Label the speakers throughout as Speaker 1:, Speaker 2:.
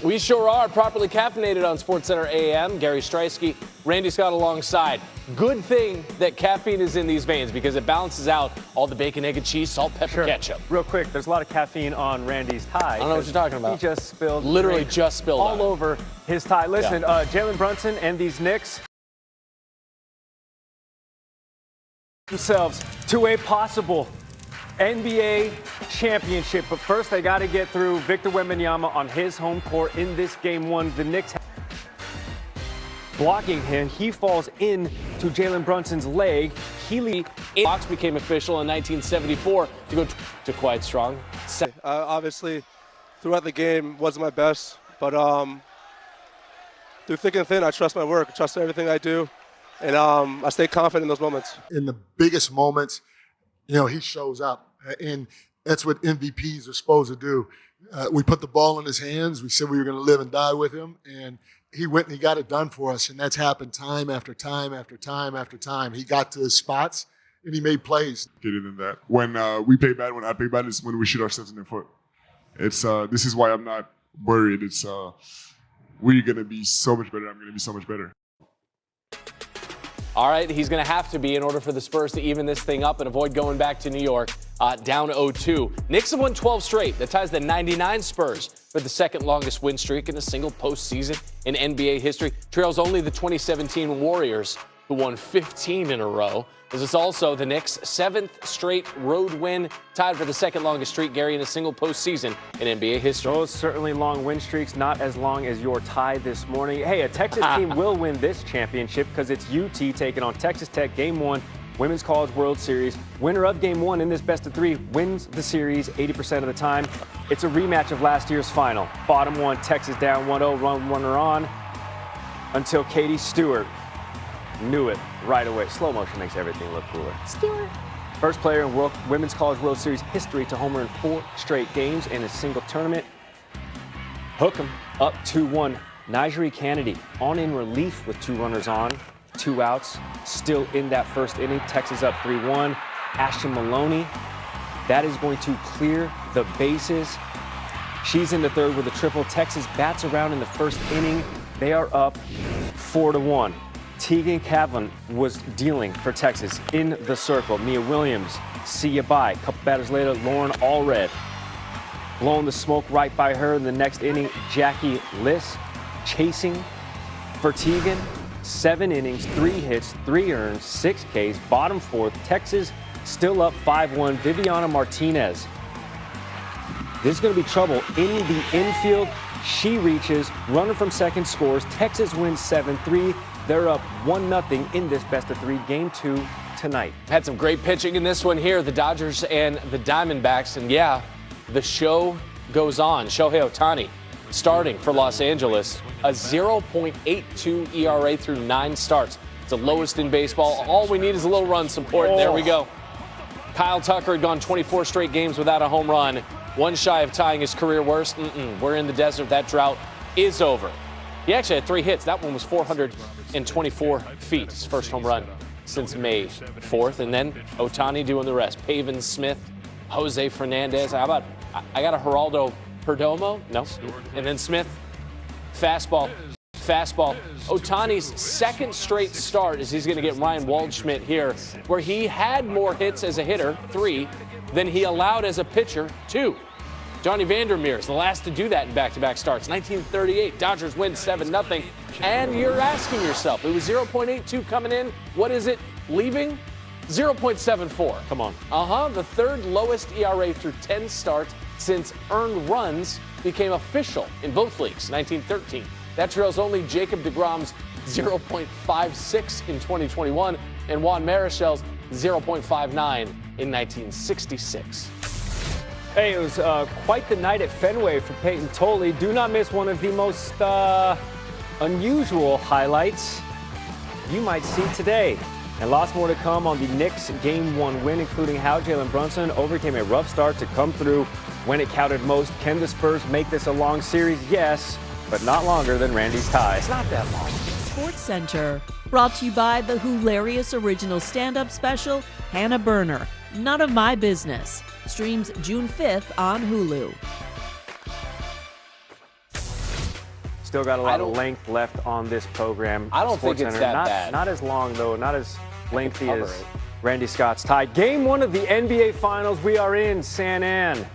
Speaker 1: We sure are. Properly caffeinated on SportsCenter AM. Gary Streisky, Randy Scott alongside. Good thing that caffeine is in these veins because it balances out all the bacon, egg, and cheese, salt, pepper, ketchup.
Speaker 2: Real quick, there's a lot of caffeine on Randy's tie.
Speaker 1: I don't know what you're talking about.
Speaker 2: He just spilled.
Speaker 1: Literally just spilled
Speaker 2: all over his tie. Listen, Jalen Brunson and these Knicks themselves to a possible NBA championship. But first, they got to get through Victor Wembanyama on his home court in this game one. The Knicks blocking him. He falls into Jalen Brunson's leg. Healy
Speaker 1: box became official in 1974 to go to quite strong.
Speaker 3: Obviously, throughout the game wasn't my best, but through thick and thin, I trust my work, I trust everything I do, and I stay confident in those moments.
Speaker 4: In the biggest moments, he shows up, and that's what MVPs are supposed to do. We put the ball in his hands. We said we were going to live and die with him, and he went and he got it done for us, and that's happened time after time after time after time. He got to his spots, and he made plays.
Speaker 5: Get it in that. When we play bad, when I play bad, is when we shoot ourselves in the foot. It's this is why I'm not worried. It's we're going to be so much better. I'm going to be so much better.
Speaker 1: All right, he's going to have to be in order for the Spurs to even this thing up and avoid going back to New York down 0-2. Knicks have won 12 straight. That ties the 99 Spurs for the second longest win streak in a single postseason in NBA history. Trails only the 2017 Warriors, who won 15 in a row. This is also the Knicks' 7th straight road win, tied for the second longest streak, Gary, in a single postseason in NBA history.
Speaker 2: Those certainly long win streaks, not as long as your tie this morning. Hey, a Texas team will win this championship because it's UT taking on Texas Tech, Game 1, Women's College World Series. Winner of Game 1 in this best-of-3 wins the series 80% of the time. It's a rematch of last year's final. Bottom one, Texas down 1-0, runner on until Katie Stewart knew it right away. Slow motion makes everything look cooler. Stewart. First player in Women's College World Series history to homer in 4 straight games in a single tournament. Hook 'em up 2-1. Nigeri Kennedy on in relief with 2 runners on, 2 outs. Still in that first inning. Texas up 3-1. Ashton Maloney. That is going to clear the bases. She's in the third with a triple. Texas bats around in the first inning. They are up 4-1. Tegan Cavlin was dealing for Texas in the circle. Mia Williams, see you bye. A couple batters later, Lauren Allred blowing the smoke right by her in the next inning. Jackie Liss chasing for Tegan. 7 innings, 3 hits, 3 earned, 6 Ks. Bottom 4th, Texas still up 5-1. Viviana Martinez. This is going to be trouble in the infield. She reaches, runner from second scores. Texas wins 7-3. They're up 1-0 in this best-of-3 Game 2 tonight.
Speaker 1: Had some great pitching in this one here, the Dodgers and the Diamondbacks. And yeah, the show goes on. Shohei Ohtani starting for Los Angeles, a 0.82 ERA through 9 starts. It's the lowest in baseball. All we need is a little run support. There we go. Kyle Tucker had gone 24 straight games without a home run, one shy of tying his career worst. We're in the desert. That drought is over. He actually had 3 hits. That one was 424 feet. His first home run since May 4th. And then Ohtani doing the rest. Pavin Smith, Jose Fernandez. How about, I got a Geraldo Perdomo? No. And then Smith, fastball. Ohtani's second straight start is he's going to get Ryan Waldschmidt here, where he had more hits as a hitter, 3, than he allowed as a pitcher, 2. Johnny Vandermeer is the last to do that in back-to-back starts. 1938, Dodgers win 7-0. And you're asking yourself, it was 0.82 coming in. What is it leaving? 0.74.
Speaker 2: Come on.
Speaker 1: The 3rd lowest ERA through 10 starts since earned runs became official in both leagues, 1913. That trails only Jacob deGrom's 0.56 in 2021 and Juan Marichal's 0.59 in 1966.
Speaker 2: Hey, it was quite the night at Fenway for Peyton Tolley. Do not miss one of the most unusual highlights you might see today. And lots more to come on the Knicks Game 1 win, including how Jalen Brunson overcame a rough start to come through when it counted most. Can the Spurs make this a long series? Yes, but not longer than Randy's tie.
Speaker 1: It's not that long.
Speaker 6: Sports Center, brought to you by the hilarious original stand-up special, Hannah Berner, None of My Business. Streams June 5th on Hulu.
Speaker 2: Still got a lot of length left on this program.
Speaker 1: I don't think it's that bad.
Speaker 2: Not as long, though, not as lengthy as
Speaker 1: it.
Speaker 2: Randy Scott's tie. Game 1 of the NBA Finals. We are in San Antonio.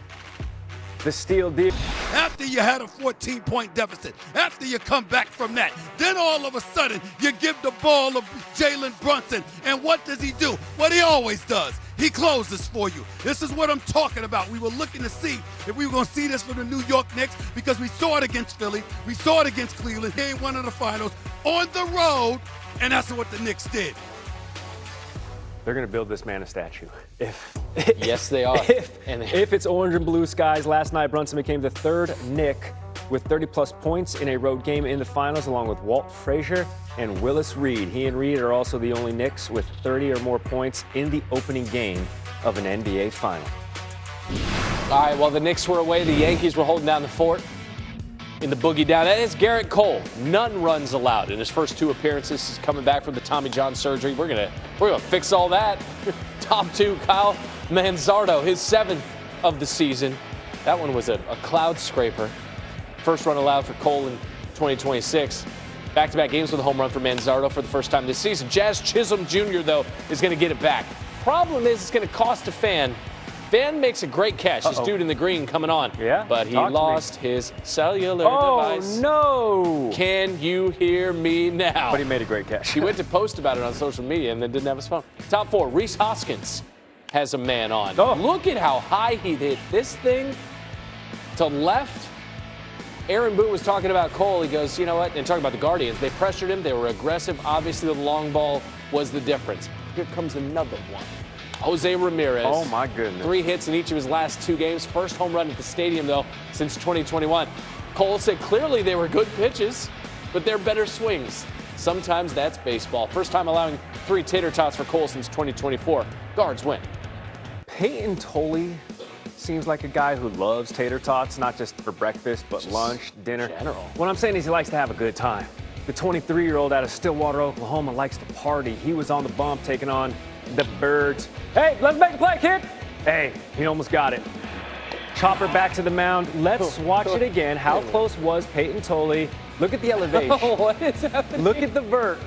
Speaker 2: The Steel deal.
Speaker 7: After you had a 14-point deficit, after you come back from that, then all of a sudden you give the ball to Jalen Brunson, and what does he do? What he always does. He closes for you. This is what I'm talking about. We were looking to see if we were going to see this from the New York Knicks because we saw it against Philly. We saw it against Cleveland. Game 1 of the finals on the road, and that's what the Knicks did.
Speaker 2: They're going to build this man a statue.
Speaker 1: Yes, they are.
Speaker 2: If it's orange and blue skies, last night Brunson became the third Knick with 30-plus points in a road game in the finals, along with Walt Frazier and Willis Reed. He and Reed are also the only Knicks with 30 or more points in the opening game of an NBA final.
Speaker 1: All right, while the Knicks were away, the Yankees were holding down the fort in the boogie down. That is Garrett Cole. None runs allowed in his first 2 appearances. He's coming back from the Tommy John surgery. We're gonna fix all that. Top 2, Kyle Manzardo, his 7th of the season. That one was a cloud scraper. First run allowed for Cole in 2026. Back-to-back games with a home run for Manzardo for the first time this season. Jazz Chisholm Jr., though, is going to get it back. Problem is, it's going to cost a fan. Fan makes a great catch. This dude in the green coming on.
Speaker 2: Yeah?
Speaker 1: But he lost his cellular device.
Speaker 2: Oh, no!
Speaker 1: Can you hear me now?
Speaker 2: But he made a great catch.
Speaker 1: He went to post about it on social media and then didn't have his phone. Top 4, Reese Hoskins has a man on.
Speaker 2: Oh.
Speaker 1: Look at how high he hit this thing to left. Aaron Boone was talking about Cole. He goes, you know what? And talking about the Guardians. They pressured him. They were aggressive. Obviously, the long ball was the difference. Here comes another one. Jose Ramirez.
Speaker 2: Oh, my goodness.
Speaker 1: 3 hits in each of his last 2 games. First home run at the stadium, though, since 2021. Cole said clearly they were good pitches, but they're better swings. Sometimes that's baseball. First time allowing 3 tater tots for Cole since 2024. Guards win.
Speaker 2: Peyton Tolley seems like a guy who loves tater tots, not just for breakfast, but lunch, dinner.
Speaker 1: General.
Speaker 2: What I'm saying is he likes to have a good time. The 23-year-old out of Stillwater, Oklahoma likes to party. He was on the bump taking on the Birds. Hey, let's make a play, kid. Hey, he almost got it. Chopper back to the mound. Let's watch it again. How close was Peyton Tolley? Look at the elevation.
Speaker 1: What is happening?
Speaker 2: Look at the vert.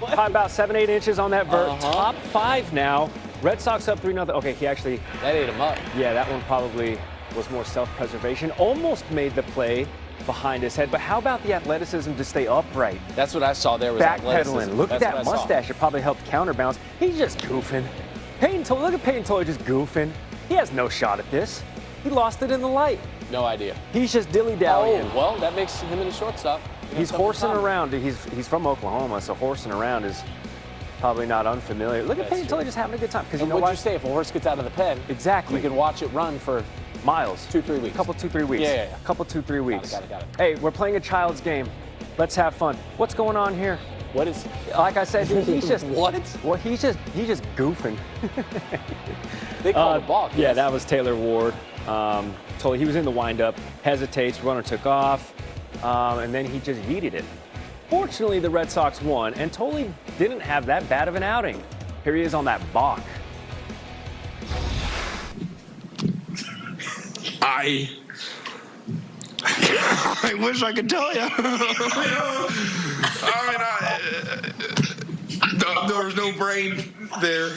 Speaker 2: About 7-8 inches on that vert. Top 5 now. Red Sox up 3-0. Okay, he actually.
Speaker 1: That ate him up.
Speaker 2: Yeah, that one probably was more self-preservation. Almost made the play behind his head. But how about the athleticism to stay upright?
Speaker 1: That's what I saw there was athleticism.
Speaker 2: Backpedaling. Look at that mustache. It probably helped counterbalance. He's just goofing. Look at Peyton Tolley just goofing. He has no shot at this. He lost it in the light.
Speaker 1: No idea.
Speaker 2: He's just dilly-dallying.
Speaker 1: Oh, well, that makes him in the shortstop.
Speaker 2: He's horsing around. He's from Oklahoma, so horsing around is probably not unfamiliar. Look at Peyton Tolley just having a good time. Because you know
Speaker 1: what'd
Speaker 2: what?
Speaker 1: you say? If a horse gets out of the pen,
Speaker 2: Exactly.
Speaker 1: you can watch it run for
Speaker 2: miles.
Speaker 1: 2-3 weeks.
Speaker 2: Couple 2-3 weeks.
Speaker 1: Yeah.
Speaker 2: Couple 2-3 weeks.
Speaker 1: Got it.
Speaker 2: Hey, we're playing a child's game. Let's have fun. What's going on here?
Speaker 1: What is?
Speaker 2: Like I said, he's just
Speaker 1: what?
Speaker 2: Well, he's just goofing.
Speaker 1: They called the ball.
Speaker 2: Yeah,
Speaker 1: yes.
Speaker 2: that was Taylor Ward. Tolley, he was in the windup, hesitates, runner took off, and then he just yeeted it. Fortunately, the Red Sox won, and Tolley didn't have that bad of an outing. Here he is on that balk.
Speaker 8: I wish I could tell you. There was no brain there.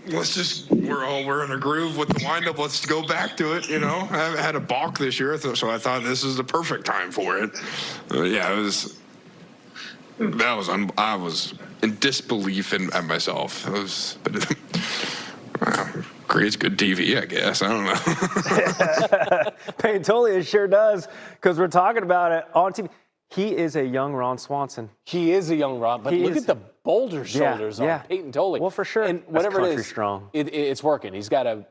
Speaker 8: We're in a groove with the windup. Let's go back to it. You know, I haven't had a balk this year, so I thought this is the perfect time for it. I was in disbelief at myself. Creates good TV, I guess. I don't know.
Speaker 2: Peyton Tolley sure does, because we're talking about it on TV. He is a young Ron Swanson.
Speaker 1: He is a young Ron, but look at the boulder shoulders on Peyton Tolley.
Speaker 2: Well, for sure.
Speaker 1: And whatever it is,
Speaker 2: strong.
Speaker 1: It's working. He's got a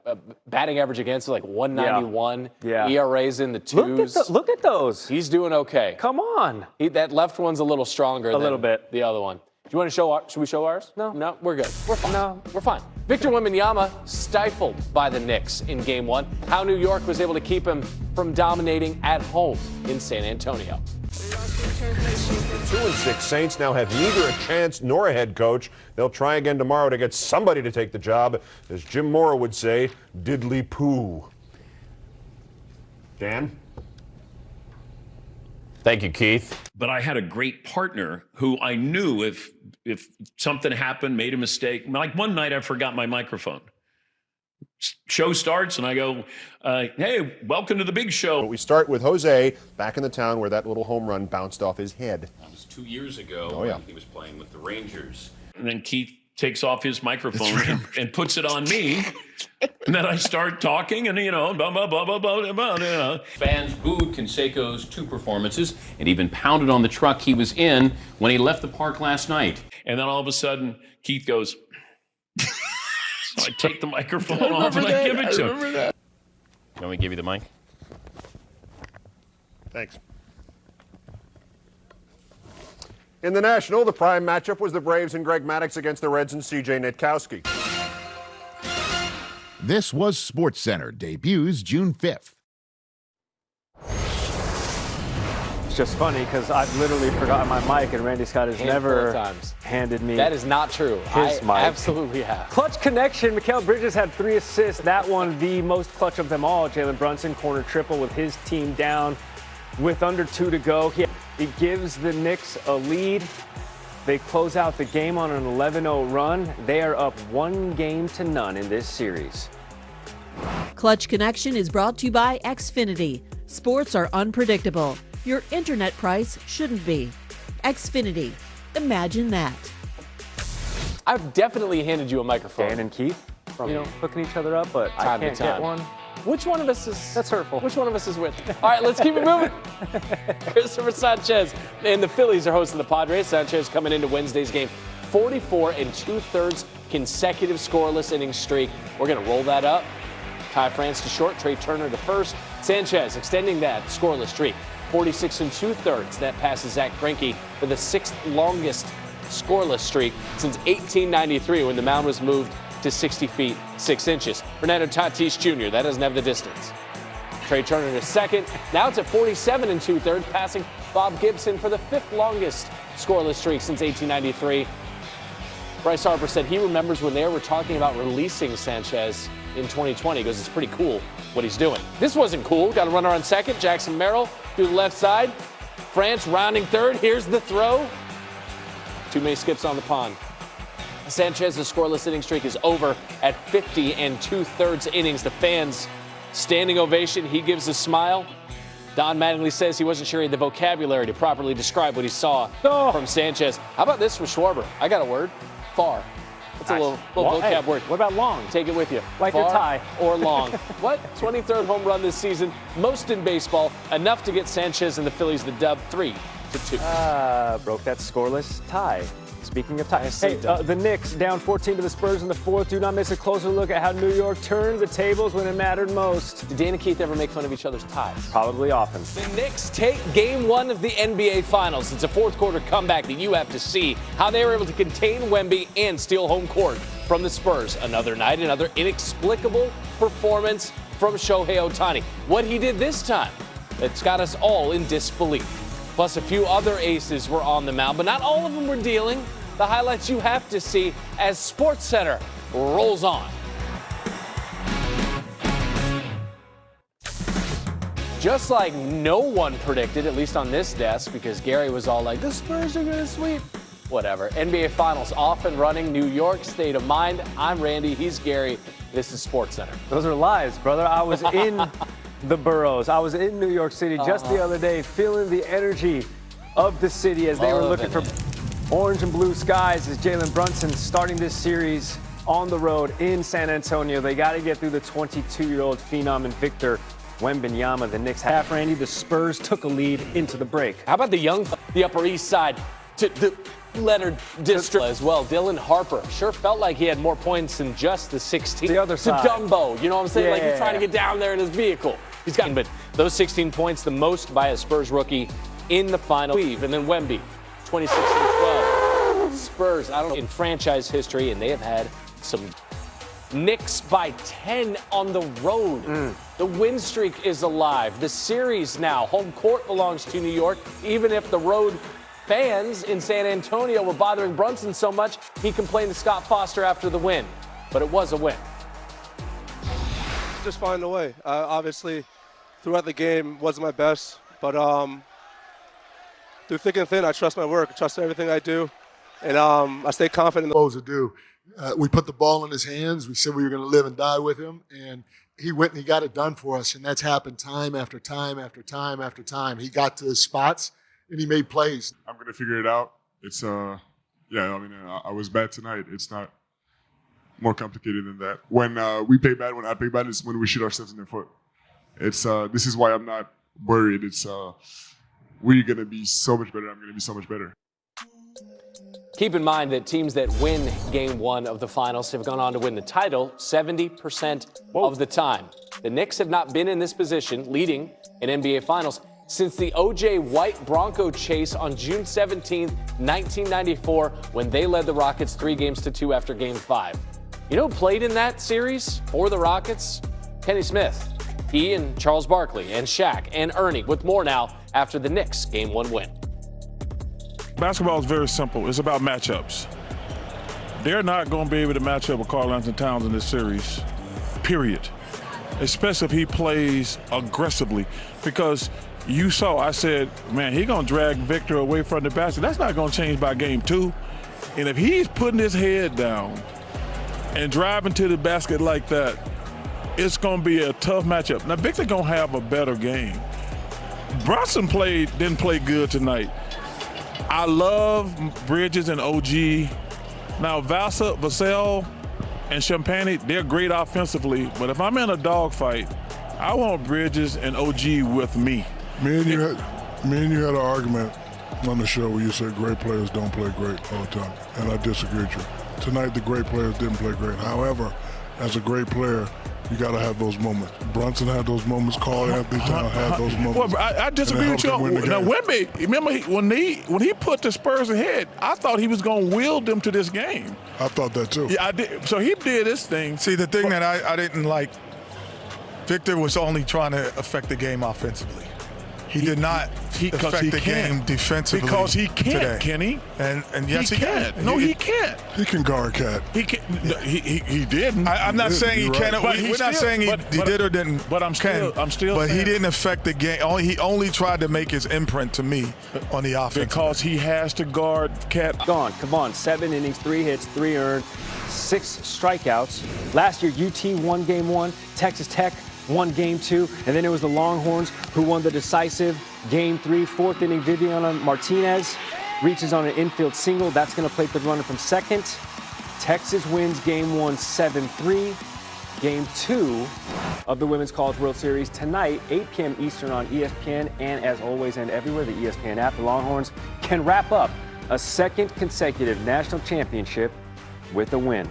Speaker 1: batting average against like 191.
Speaker 2: Yeah.
Speaker 1: ERA's in the 2s.
Speaker 2: Look at those.
Speaker 1: He's doing okay.
Speaker 2: Come on.
Speaker 1: That left one's a little stronger than
Speaker 2: little bit.
Speaker 1: the other one. Do you want to show should we show ours? No, we're good. We're fine.
Speaker 2: No.
Speaker 1: We're fine. Victor Wembanyama stifled by the Knicks in Game 1. How New York was able to keep him from dominating at home in San Antonio.
Speaker 9: 2-6 Saints now have neither a chance nor a head coach. They'll try again tomorrow to get somebody to take the job. As Jim Mora would say, diddly poo. Dan? Thank you, Keith.
Speaker 10: But I had a great partner who I knew if something happened, made a mistake. Like one night I forgot my microphone. Show starts and I go, hey, welcome to the big show.
Speaker 9: We start with Jose back in the town where that little home run bounced off his head.
Speaker 10: That was 2 years ago
Speaker 9: Oh, yeah.
Speaker 10: when he was playing with the Rangers. And then Keith takes off his microphone and puts it on me. And then I start talking and, blah, blah, blah, blah, blah, blah. Fans booed Canseco's 2 performances and even pounded on the truck he was in when he left the park last night. And then all of a sudden, Keith goes... So I take the microphone off and I give it to him. You want me to give you the mic?
Speaker 9: Thanks. In the National, the prime matchup was the Braves and Greg Maddux against the Reds and C.J. Nitkowski.
Speaker 11: This was SportsCenter, debuts June 5th.
Speaker 2: It's just funny because I've literally forgotten my mic, and Randy Scott has never handed me.
Speaker 1: That is not true.
Speaker 2: His mic.
Speaker 1: Absolutely have.
Speaker 2: Clutch connection. Mikal Bridges had 3 assists. That one, the most clutch of them all. Jalen Brunson, corner triple with his team down with under 2 to go. He gives the Knicks a lead. They close out the game on an 11-0 run. They are up 1-0 in this series.
Speaker 6: Clutch Connection is brought to you by Xfinity. Sports are unpredictable. Your internet price shouldn't be. Xfinity. Imagine that.
Speaker 1: I've definitely handed you a microphone.
Speaker 2: Dan and Keith, hooking each other up, but I can't get one.
Speaker 1: Which one of us is...
Speaker 2: That's hurtful.
Speaker 1: Which one of us is with? All right, let's keep it moving. Christopher Sanchez and the Phillies are hosting the Padres. Sanchez coming into Wednesday's game. 44 2/3 consecutive scoreless inning streak. We're going to roll that up. Ty France to short, Trey Turner to first. Sanchez extending that scoreless streak. 46 2/3. That passes Zach Greinke for the 6th longest scoreless streak since 1893 when the mound was moved to 60 feet 6 inches. Fernando Tatis Jr., that doesn't have the distance. Trey Turner to second. Now it's at 47 2/3, passing Bob Gibson for the 5th longest scoreless streak since 1893. Bryce Harper said he remembers when they were talking about releasing Sanchez in 2020. He goes, it's pretty cool what he's doing. This wasn't cool. Got a runner on second. Jackson Merrill to the left side. France rounding third. Here's the throw. Too many skips on the pond. Sanchez's scoreless inning streak is over at 50 2/3 innings. The fans standing ovation. He gives a smile. Don Mattingly says he wasn't sure he had the vocabulary to properly describe what he saw from Sanchez. How about this for Schwarber? I got a word. Far. That's a little vocab word.
Speaker 2: What about long?
Speaker 1: Take it with you.
Speaker 2: Like
Speaker 1: Far
Speaker 2: your tie.
Speaker 1: or long. What? 23rd home run this season. Most in baseball. Enough to get Sanchez and the Phillies the dub 3-2.
Speaker 2: Broke that scoreless tie. Speaking of ties, the Knicks down 14 to the Spurs in the 4th. Do not miss a closer look at how New York turned the tables when it mattered most.
Speaker 1: Did Dan and Keith ever make fun of each other's ties?
Speaker 2: Probably often.
Speaker 1: The Knicks take Game 1 of the NBA Finals. It's a 4th quarter comeback that you have to see how they were able to contain Wemby and steal home court from the Spurs. Another night, another inexplicable performance from Shohei Ohtani. What he did this time, it's got us all in disbelief. Plus, a few other aces were on the mound, but not all of them were dealing. The highlights you have to see as SportsCenter rolls on. Just like no one predicted, at least on this desk, because Gary was all like, the Spurs are going to sweep. Whatever. NBA Finals off and running. New York State of Mind. I'm Randy. He's Gary. This is SportsCenter.
Speaker 2: Those are lies, brother. I was in the boroughs. I was in New York City just the other day, feeling the energy of the city as they were looking for orange and blue skies as Jalen Brunson starting this series on the road in San Antonio. They got to get through the 22-year-old phenom and Victor Wembanyama. The Knicks half, Randy. The Spurs took a lead into the break.
Speaker 1: How about the Upper East Side to the Leonard District as well? Dylan Harper sure felt like he had more points than just the 16.
Speaker 2: The other side.
Speaker 1: To Dumbo, you know what I'm saying?
Speaker 2: Yeah.
Speaker 1: Like he's trying to get down there in his vehicle. He's gotten, but those 16 points, the most by a Spurs rookie in the final. And then Wemby, 26-12. Spurs, in franchise history, and they have had some. Knicks by 10 on the road. The win streak is alive. The series now, home court belongs to New York, even if the road fans in San Antonio were bothering Brunson so much, he complained to Scott Foster after the win. But it was a win.
Speaker 3: Just find a way. Obviously, throughout the game, wasn't my best, but through thick and thin, I trust my work. I trust everything I do. And I stay confident in
Speaker 4: supposed to do. We put the ball in his hands. We said we were going to live and die with him. And he went and he got it done for us. And that's happened time after time after time after time. He got to his spots and he made plays.
Speaker 5: I'm going to figure it out. It's, I was bad tonight. It's not more complicated than that. When we play bad, when I play bad, is when we shoot ourselves in the foot. It's this is why I'm not worried. It's we're going to be so much better. I'm going to be so much better.
Speaker 1: Keep in mind that teams that win Game 1 of the finals have gone on to win the title 70% of the time. The Knicks have not been in this position, leading in NBA Finals, since the O.J. White Bronco chase on June 17, 1994, when they led the Rockets 3-2 after Game 5. You know who played in that series for the Rockets? Kenny Smith. He and Charles Barkley and Shaq and Ernie, with more now after the Knicks Game 1 win.
Speaker 12: Basketball is very simple. It's about matchups. They're not going to be able to match up with Karl-Anthony Towns in this series, period. Especially if he plays aggressively. Because you saw, I said, man, he's going to drag Victor away from the basket. That's not going to change by Game 2. And if he's putting his head down and driving to the basket like that, it's going to be a tough matchup. Now, Victor going to have a better game. Brunson didn't play good tonight. I love Bridges and OG. Now, Vassell, and Champagne, they're great offensively, but if I'm in a dogfight, I want Bridges and OG with me.
Speaker 13: Me and you had an argument on the show where you said great players don't play great all the time, and I disagreed with you. Tonight, the great players didn't play great. However, as a great player, you got to have those moments. Brunson had those moments. Karl-Anthony Towns had those moments.
Speaker 12: Well, I disagree with you. Now, Wemby, remember when he put the Spurs ahead, I thought he was going to will them to this game.
Speaker 13: I thought that too.
Speaker 12: Yeah, I did. So he did this thing.
Speaker 14: See, the thing that I didn't like, Victor was only trying to affect the game offensively. He did not affect the game defensively.
Speaker 12: Because he can't,
Speaker 14: today.
Speaker 12: Kenny.
Speaker 14: And yes, he can.
Speaker 12: No, he can't.
Speaker 13: He can guard Cat.
Speaker 12: He can. He didn't.
Speaker 14: I'm not saying he can't. We're not saying he did or didn't.
Speaker 12: But I'm still.
Speaker 14: But he didn't affect the game. He only tried to make his imprint to me on the offense.
Speaker 12: Because he has to guard Cat.
Speaker 2: Come on. 7 innings, 3 hits, 3 earned, 6 strikeouts. Last year, UT won Game 1. Texas Tech won Game 2, and then it was the Longhorns who won the decisive Game 3. 4th inning, Viviana Martinez reaches on an infield single. That's going to plate the runner from second. Texas wins Game 1 7-3. Game 2 of the Women's College World Series tonight, 8 p.m. Eastern on ESPN, and as always and everywhere, the ESPN app. The Longhorns can wrap up a second consecutive national championship with a win.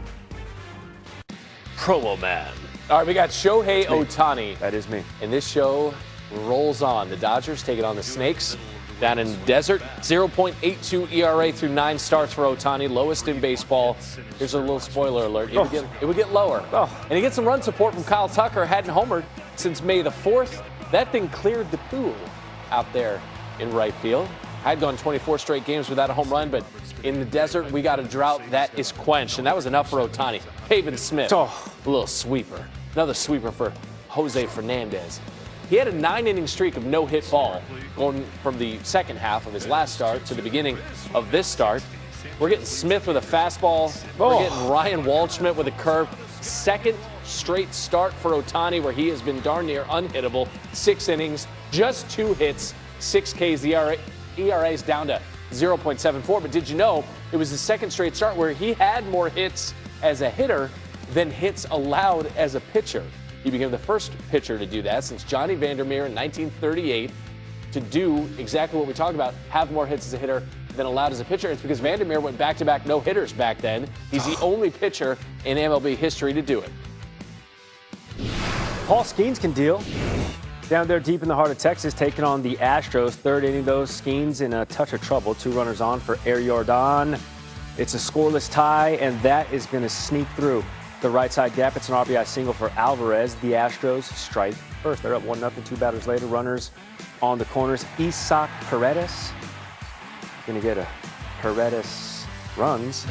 Speaker 1: Promo Man. All right, we got Shohei Ohtani.
Speaker 2: That is me.
Speaker 1: And this show rolls on. The Dodgers taking on the Snakes down in the desert. 0.82 ERA through 9 starts for Ohtani, lowest in baseball. Here's a little spoiler alert. It would get lower. And he gets some run support from Kyle Tucker. Hadn't homered since May the 4th. That thing cleared the pool out there in right field. Had gone 24 straight games without a home run, but in the desert, we got a drought that is quenched, and that was enough for Ohtani. Pavin Smith, a little sweeper. Another sweeper for Jose Fernandez. He had a 9-inning streak of no-hit ball going from the second half of his last start to the beginning of this start. We're getting Smith with a fastball. We're getting Ryan Waldschmidt with a curve. Second straight start for Ohtani where he has been darn near unhittable. 6 innings, just 2 hits, 6 Ks. The ERA is down to 0.74. But did you know it was the second straight start where he had more hits as a hitter than hits allowed as a pitcher? He became the first pitcher to do that since Johnny Vandermeer in 1938 to do exactly what we talked about, have more hits as a hitter than allowed as a pitcher. It's because Vandermeer went back-to-back no-hitters back then. He's the only pitcher in MLB history to do it.
Speaker 2: Paul Skeens can deal. Down there deep in the heart of Texas, taking on the Astros. 3rd inning, those Skeens in a touch of trouble. 2 runners on for Air Jordan. It's a scoreless tie, and that is going to sneak through the right side gap. It's an RBI single for Alvarez. The Astros strike first. They're up 1-0. 2 batters later. Runners on the corners. Isaac Paredes going to get a Paredes runs.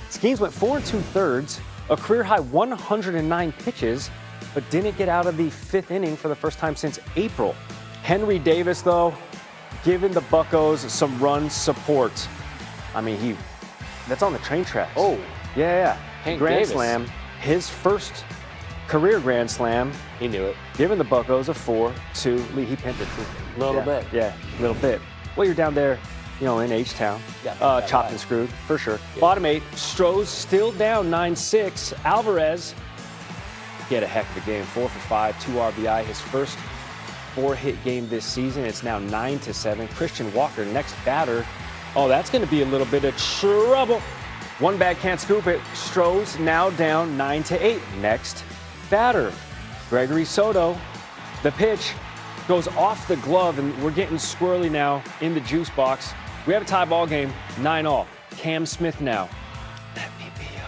Speaker 2: Skeens went 4 2/3, a career-high 109 pitches, but didn't get out of the 5th inning for the first time since April. Henry Davis, though, giving the Buccos some run support. I mean, that's on the train tracks.
Speaker 1: Oh.
Speaker 2: Yeah.
Speaker 1: Hank
Speaker 2: Grand
Speaker 1: Davis.
Speaker 2: Slam, his first career Grand Slam.
Speaker 1: He knew it.
Speaker 2: Giving the Buccos a 4-2 lead. He pimped it too.
Speaker 1: A little bit.
Speaker 2: Yeah, a little bit. Well, you're down there, in H-Town.
Speaker 1: Yeah,
Speaker 2: chopped and screwed, for sure. Yeah. Bottom 8, Stroh's still down 9-6. Alvarez, he had a heck of a game. 4 for 5, 2 RBI. His first 4-hit game this season. It's now 9-7. Christian Walker, next batter. Oh, that's going to be a little bit of trouble. One bag can't scoop it. Stroh's now down 9-8. Next batter, Gregory Soto. The pitch goes off the glove, and we're getting squirrely now in the juice box. We have a tie ball game, 9-all. Cam Smith now. Let me be your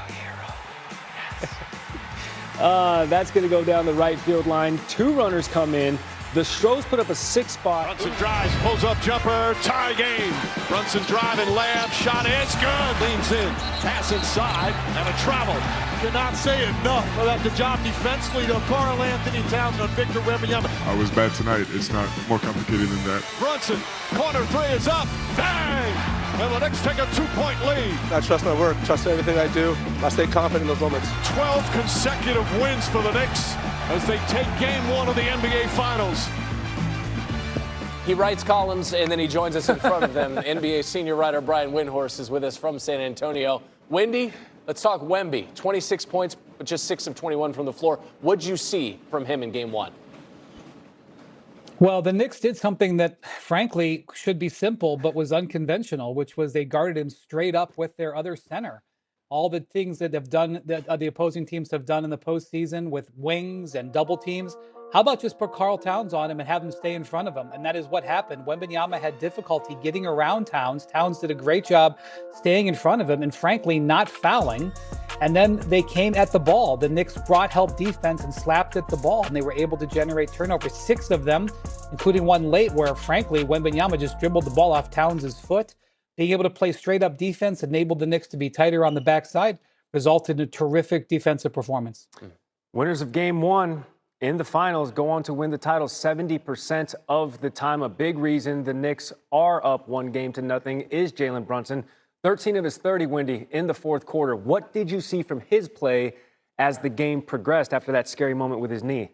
Speaker 2: hero. That's going to go down the right field line. 2 runners come in. The Stros put up a 6-spot.
Speaker 15: Brunson drives, pulls up jumper, tie game. Brunson driving, layup, shot is good. Leans in, pass inside, and a travel. Cannot say enough about the job defensively to Karl Anthony Towns on Victor Wembanyama.
Speaker 5: I was bad tonight. It's not more complicated than that.
Speaker 15: Brunson, corner 3 is up, bang! And the Knicks take a 2-point lead.
Speaker 3: I trust my work, trust everything I do. I stay confident in those moments.
Speaker 15: 12 consecutive wins for the Knicks as they take game 1 of the NBA Finals.
Speaker 1: He writes columns and then he joins us in front of them. NBA senior writer Brian Windhorst is with us from San Antonio. Wendy, let's talk Wemby. 26 points, but just 6 of 21 from the floor. What'd you see from him in game 1?
Speaker 16: Well, the Knicks did something that, frankly, should be simple, but was unconventional, which was they guarded him straight up with their other center. All the things that the opposing teams have done in the postseason with wings and double teams. How about just put Karl Towns on him and have him stay in front of him? And that is what happened. Wembanyama had difficulty getting around Towns. Towns did a great job staying in front of him and, frankly, not fouling. And then they came at the ball. The Knicks brought help defense and slapped at the ball, and they were able to generate turnovers, 6 of them, including one late where, frankly, Wembanyama just dribbled the ball off Towns' foot. Being able to play straight-up defense enabled the Knicks to be tighter on the backside, resulted in a terrific defensive performance.
Speaker 2: Winners of Game 1 in the finals go on to win the title 70% of the time. A big reason the Knicks are up 1-0 is Jalen Brunson. 13 of his 30, Wendy, in the fourth quarter. What did you see from his play as the game progressed after that scary moment with his knee?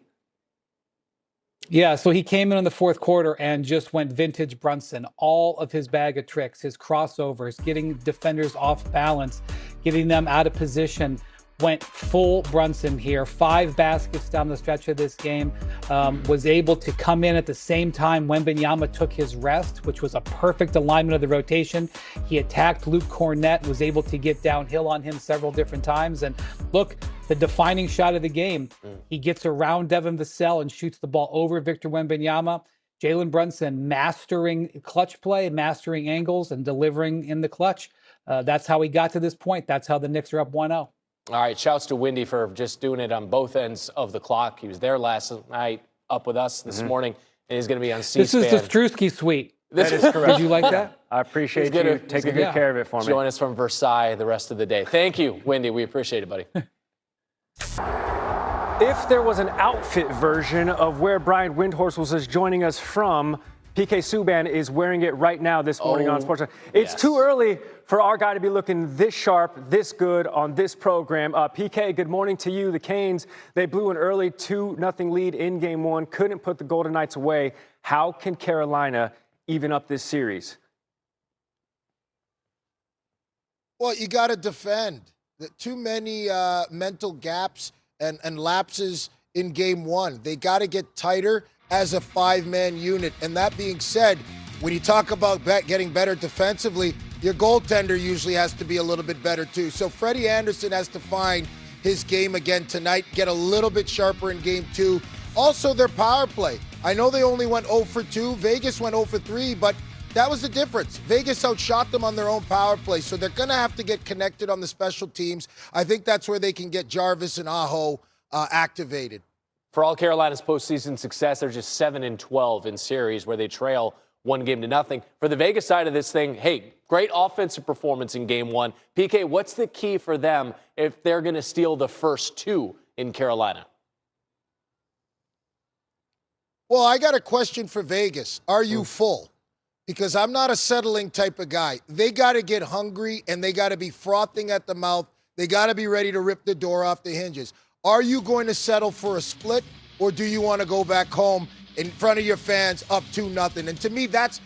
Speaker 16: Yeah, so he came in the fourth quarter and just went vintage Brunson. All of his bag of tricks, his crossovers, getting defenders off balance, getting them out of position, went full Brunson here. 5 baskets down the stretch of this game. Was able to come in at the same time Wembanyama took his rest, which was a perfect alignment of the rotation. He attacked Luke Cornett, was able to get downhill on him several different times. And look, the defining shot of the game, he gets around Devin Vassell and shoots the ball over Victor Wembanyama. Jalen Brunson mastering clutch play, mastering angles, and delivering in the clutch. That's how he got to this point. That's how the Knicks are up 1-0.
Speaker 1: All right, shouts to Wendy for just doing it on both ends of the clock. He was there last night, up with us this morning, and he's going to be on C-SPAN.
Speaker 16: This is the Strusky suite.
Speaker 2: That is correct.
Speaker 16: Did you like that?
Speaker 2: I appreciate you taking good care of it for me.
Speaker 1: Join us from Versailles the rest of the day. Thank you, Wendy. We appreciate it, buddy.
Speaker 2: If there was an outfit version of where Brian Windhorst was joining us from, PK Subban is wearing it right now this morning on Sports. It's too early for our guy to be looking this sharp, this good on this program. PK, good morning to you. The Canes, they blew an early 2-0 lead in Game 1, couldn't put the Golden Knights away. How can Carolina even up this series?
Speaker 17: Well, you got to defend. Too many mental gaps and lapses in Game 1. They got to get tighter as a 5-man unit. And that being said, when you talk about getting better defensively, your goaltender usually has to be a little bit better too. So Freddie Anderson has to find his game again tonight, get a little bit sharper in Game 2. Also, their power play. I know they only went 0 for 2. Vegas went 0 for 3, but that was the difference. Vegas outshot them on their own power play, so they're going to have to get connected on the special teams. I think that's where they can get Jarvis and Aho activated.
Speaker 1: For all Carolina's postseason success, they're just 7-12 in series where they trail 1-0. For the Vegas side of this thing, hey, great offensive performance in Game 1. PK, what's the key for them if they're going to steal the first 2 in Carolina?
Speaker 17: Well, I got a question for Vegas. Are you full? because I'm not a settling type of guy. They got to get hungry, and they got to be frothing at the mouth. They got to be ready to rip the door off the hinges. Are you going to settle for a split, or do you want to go back home in front of your fans up 2-0? And to me, that's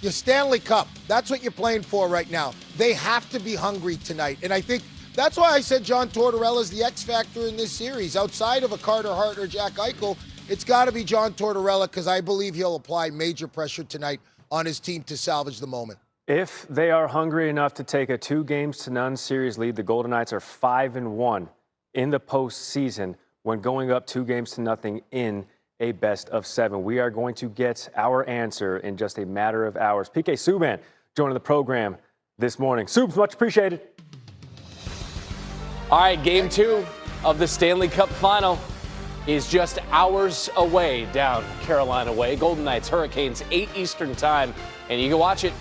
Speaker 17: your Stanley Cup. That's what you're playing for right now. They have to be hungry tonight. And I think that's why I said John Tortorella is the X factor in this series. Outside of a Carter Hart or Jack Eichel, it's got to be John Tortorella, because I believe he'll apply major pressure tonight on his team to salvage the moment.
Speaker 2: If they are hungry enough to take a 2-0 series lead, the Golden Knights are 5-1 in the postseason when going up 2-0 in a best-of-7. We are going to get our answer in just a matter of hours. PK Subban joining the program this morning. Subs, much appreciated.
Speaker 1: All right, game 2 of the Stanley Cup Final is just hours away down Carolina way. Golden Knights, Hurricanes, 8 Eastern time. And you can watch it